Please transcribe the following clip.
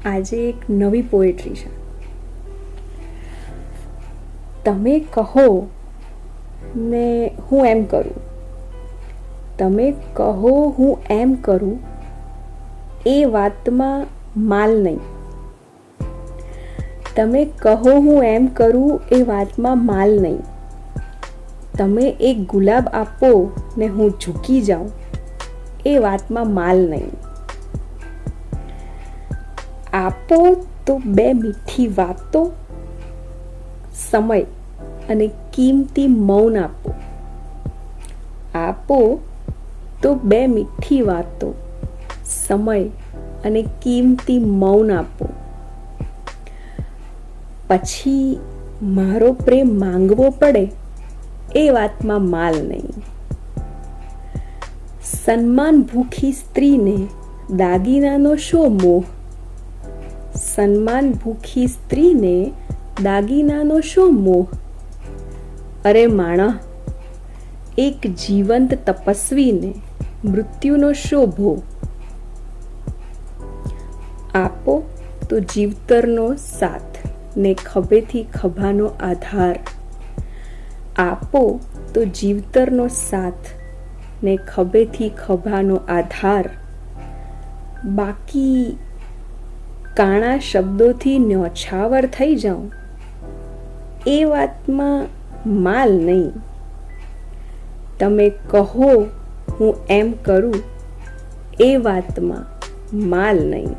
આજે એક નવી પોએટ્રી છે. તમે કહો ને હું એમ કરું, તમે કહો હું એમ કરું, એ વાતમાં માલ નહીં. તમે કહો હું એમ કરું, એ વાતમાં માલ નહીં. તમે એક ગુલાબ આપો ને હું ઝૂકી જાઉં, એ વાતમાં માલ નહીં. આપો તો બે મીઠી વાતો, સમય અને કિંમતી મૌન આપો. આપો તો બે મીઠી વાતો, સમય અને કિંમતી મૌન આપો. પછી મારો પ્રેમ માંગવો પડે, એ વાતમાં માલ નહીં. સન્માન ભૂખી સ્ત્રીને દાગીનાનો શો મોહ? સન્માન ભૂખી સ્ત્રીને દાગીનાનો શો મોહ? અરે માણસ, એક જીવંત તપસ્વીને મૃત્યુનો શો ભોગ? આપો તો જીવતરનો સાથ ને ખભેથી ખભાનો આધાર. આપો તો જીવતરનો સાથ ને ખભેથી ખભાનો આધાર. બાકી કાણા શબ્દોથી ન્યોછાવર થઈ જાઉં, એ વાતમાં માલ નહીં. તમે કહો હું એમ કરું, એ વાતમાં માલ નહીં.